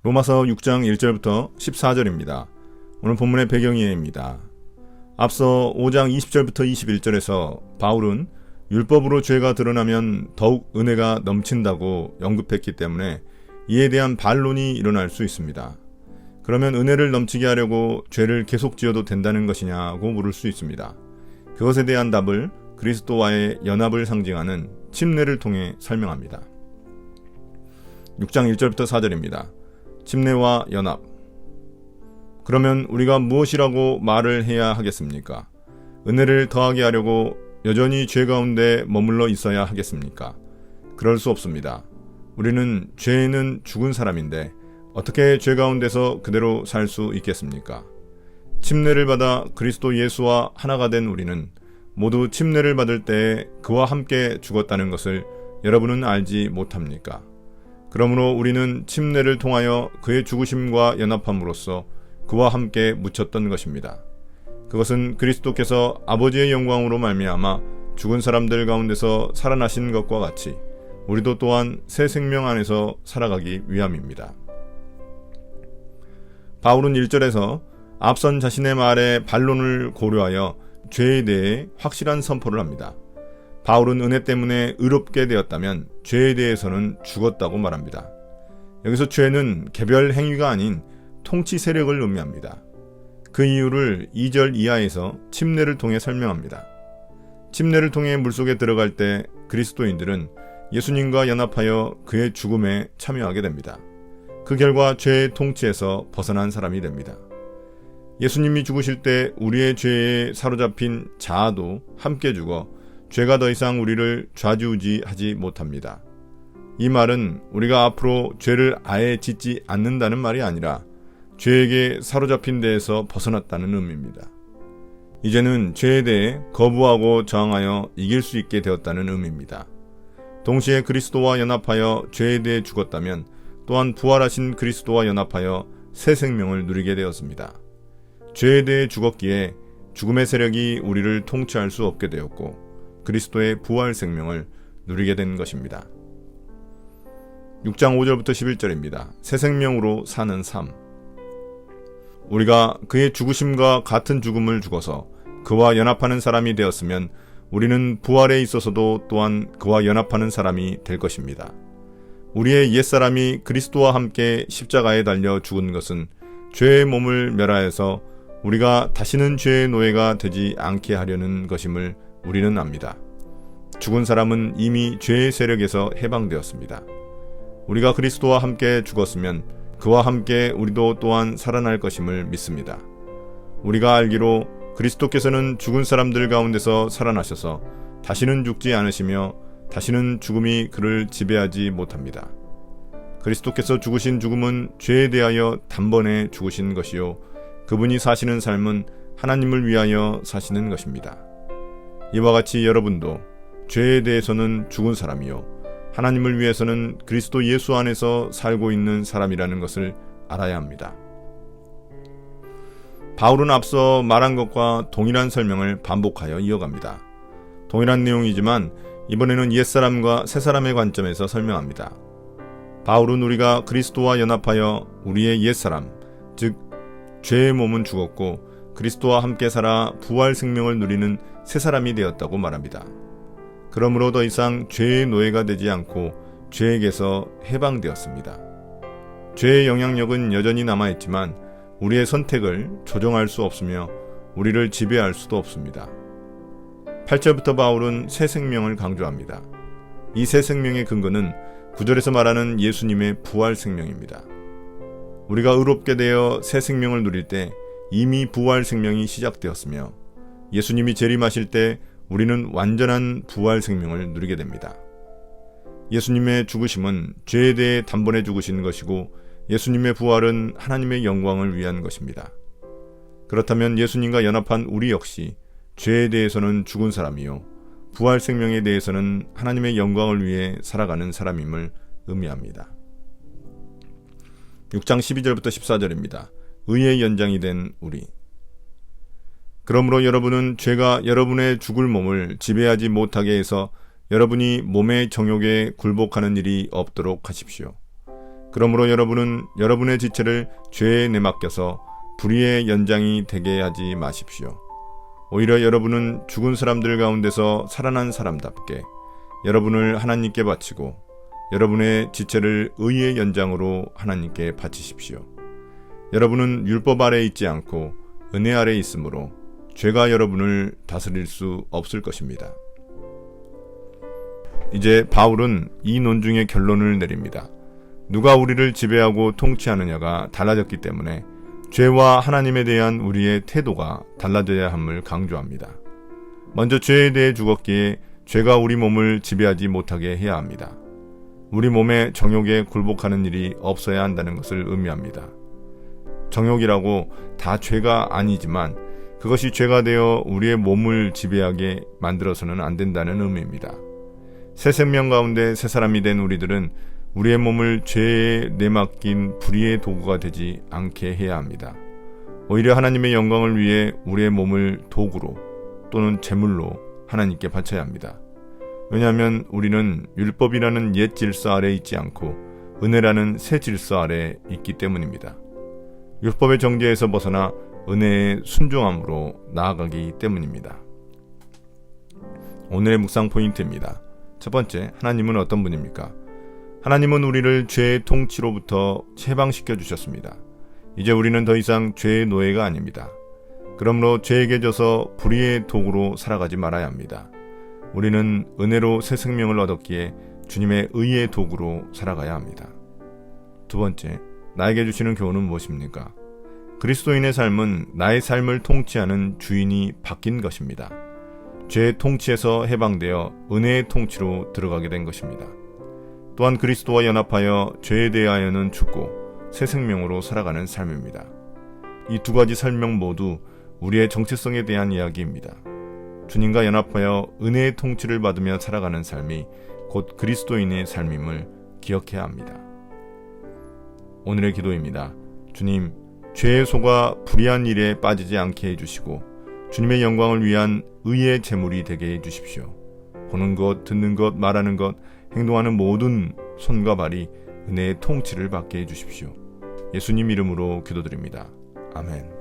로마서 6장 1절부터 14절입니다. 오늘 본문의 배경이에입니다. 앞서 5장 20절부터 21절에서 바울은 율법으로 죄가 드러나면 더욱 은혜가 넘친다고 언급했기 때문에 이에 대한 반론이 일어날 수 있습니다. 그러면 은혜를 넘치게 하려고 죄를 계속 지어도 된다는 것이냐고 물을 수 있습니다. 그것에 대한 답을 그리스도와의 연합을 상징하는 침례를 통해 설명합니다. 6장 1절부터 4절입니다. 침례와 연합. 그러면 우리가 무엇이라고 말을 해야 하겠습니까? 은혜를 더하게 하려고 여전히 죄 가운데 머물러 있어야 하겠습니까? 그럴 수 없습니다. 우리는 죄에는 죽은 사람인데 어떻게 죄 가운데서 그대로 살 수 있겠습니까? 침례를 받아 그리스도 예수와 하나가 된 우리는 모두 침례를 받을 때에 그와 함께 죽었다는 것을 여러분은 알지 못합니까? 그러므로 우리는 침례를 통하여 그의 죽으심과 연합함으로써 그와 함께 묻혔던 것입니다. 그것은 그리스도께서 아버지의 영광으로 말미암아 죽은 사람들 가운데서 살아나신 것과 같이 우리도 또한 새 생명 안에서 살아가기 위함입니다. 바울은 1절에서 앞선 자신의 말의 반론을 고려하여 죄에 대해 확실한 선포를 합니다. 바울은 은혜 때문에 의롭게 되었다면 죄에 대해서는 죽었다고 말합니다. 여기서 죄는 개별 행위가 아닌 통치 세력을 의미합니다. 그 이유를 2절 이하에서 침례를 통해 설명합니다. 침례를 통해 물속에 들어갈 때 그리스도인들은 예수님과 연합하여 그의 죽음에 참여하게 됩니다. 그 결과 죄의 통치에서 벗어난 사람이 됩니다. 예수님이 죽으실 때 우리의 죄에 사로잡힌 자아도 함께 죽어 죄가 더 이상 우리를 좌지우지하지 못합니다. 이 말은 우리가 앞으로 죄를 아예 짓지 않는다는 말이 아니라 죄에게 사로잡힌 데에서 벗어났다는 의미입니다. 이제는 죄에 대해 거부하고 저항하여 이길 수 있게 되었다는 의미입니다. 동시에 그리스도와 연합하여 죄에 대해 죽었다면 또한 부활하신 그리스도와 연합하여 새 생명을 누리게 되었습니다. 죄에 대해 죽었기에 죽음의 세력이 우리를 통치할 수 없게 되었고 그리스도의 부활 생명을 누리게 된 것입니다. 6장 5절부터 11절입니다. 새 생명으로 사는 삶. 우리가 그의 죽으심과 같은 죽음을 죽어서 그와 연합하는 사람이 되었으면 우리는 부활에 있어서도 또한 그와 연합하는 사람이 될 것입니다. 우리의 옛사람이 그리스도와 함께 십자가에 달려 죽은 것은 죄의 몸을 멸하여서 우리가 다시는 죄의 노예가 되지 않게 하려는 것임을 우리는 압니다. 죽은 사람은 이미 죄의 세력에서 해방되었습니다. 우리가 그리스도와 함께 죽었으면 그와 함께 우리도 또한 살아날 것임을 믿습니다. 우리가 알기로 그리스도께서는 죽은 사람들 가운데서 살아나셔서 다시는 죽지 않으시며 다시는 죽음이 그를 지배하지 못합니다. 그리스도께서 죽으신 죽음은 죄에 대하여 단번에 죽으신 것이요 그분이 사시는 삶은 하나님을 위하여 사시는 것입니다. 이와 같이 여러분도 죄에 대해서는 죽은 사람이요 하나님을 위해서는 그리스도 예수 안에서 살고 있는 사람이라는 것을 알아야 합니다. 바울은 앞서 말한 것과 동일한 설명을 반복하여 이어갑니다. 동일한 내용이지만 이번에는 옛사람과 새사람의 관점에서 설명합니다. 바울은 우리가 그리스도와 연합하여 우리의 옛사람, 즉 죄의 몸은 죽었고 그리스도와 함께 살아 부활 생명을 누리는 새사람이 되었다고 말합니다. 그러므로 더 이상 죄의 노예가 되지 않고 죄에게서 해방되었습니다. 죄의 영향력은 여전히 남아있지만 우리의 선택을 조정할 수 없으며 우리를 지배할 수도 없습니다. 8절부터 바울은 새 생명을 강조합니다. 이 새 생명의 근거는 9절에서 말하는 예수님의 부활 생명입니다. 우리가 의롭게 되어 새 생명을 누릴 때 이미 부활 생명이 시작되었으며 예수님이 재림하실 때 우리는 완전한 부활 생명을 누리게 됩니다. 예수님의 죽으심은 죄에 대해 단번에 죽으신 것이고 예수님의 부활은 하나님의 영광을 위한 것입니다. 그렇다면 예수님과 연합한 우리 역시 죄에 대해서는 죽은 사람이요 부활 생명에 대해서는 하나님의 영광을 위해 살아가는 사람임을 의미합니다. 6장 12절부터 14절입니다. 의의 연장이 된 우리. 그러므로 여러분은 죄가 여러분의 죽을 몸을 지배하지 못하게 해서 여러분이 몸의 정욕에 굴복하는 일이 없도록 하십시오. 그러므로 여러분은 여러분의 지체를 죄에 내맡겨서 불의의 연장이 되게 하지 마십시오. 오히려 여러분은 죽은 사람들 가운데서 살아난 사람답게 여러분을 하나님께 바치고 여러분의 지체를 의의 연장으로 하나님께 바치십시오. 여러분은 율법 아래 있지 않고 은혜 아래 있으므로 죄가 여러분을 다스릴 수 없을 것입니다. 이제 바울은 이 논중의 결론을 내립니다. 누가 우리를 지배하고 통치하느냐가 달라졌기 때문에 죄와 하나님에 대한 우리의 태도가 달라져야 함을 강조합니다. 먼저 죄에 대해 죽었기에 죄가 우리 몸을 지배하지 못하게 해야 합니다. 우리 몸의 정욕에 굴복하는 일이 없어야 한다는 것을 의미합니다. 정욕이라고 다 죄가 아니지만 그것이 죄가 되어 우리의 몸을 지배하게 만들어서는 안 된다는 의미입니다. 새 생명 가운데 새 사람이 된 우리들은 우리의 몸을 죄에 내맡긴 불의의 도구가 되지 않게 해야 합니다. 오히려 하나님의 영광을 위해 우리의 몸을 도구로 또는 제물로 하나님께 바쳐야 합니다. 왜냐하면 우리는 율법이라는 옛 질서 아래 있지 않고 은혜라는 새 질서 아래 있기 때문입니다. 율법의 정죄에서 벗어나 은혜의 순종함으로 나아가기 때문입니다. 오늘의 묵상 포인트입니다. 첫 번째, 하나님은 어떤 분입니까? 하나님은 우리를 죄의 통치로부터 해방시켜 주셨습니다. 이제 우리는 더 이상 죄의 노예가 아닙니다. 그러므로 죄에게 져서 불의의 도구로 살아가지 말아야 합니다. 우리는 은혜로 새 생명을 얻었기에 주님의 의의 도구로 살아가야 합니다. 두 번째, 나에게 주시는 교훈은 무엇입니까? 그리스도인의 삶은 나의 삶을 통치하는 주인이 바뀐 것입니다. 죄의 통치에서 해방되어 은혜의 통치로 들어가게 된 것입니다. 또한 그리스도와 연합하여 죄에 대하여는 죽고 새 생명으로 살아가는 삶입니다. 이 두 가지 설명 모두 우리의 정체성에 대한 이야기입니다. 주님과 연합하여 은혜의 통치를 받으며 살아가는 삶이 곧 그리스도인의 삶임을 기억해야 합니다. 오늘의 기도입니다. 주님, 죄에 속아 불의한 일에 빠지지 않게 해주시고 주님의 영광을 위한 의의 제물이 되게 해주십시오. 보는 것, 듣는 것, 말하는 것, 행동하는 모든 손과 발이 은혜의 통치를 받게 해주십시오. 예수님 이름으로 기도드립니다. 아멘.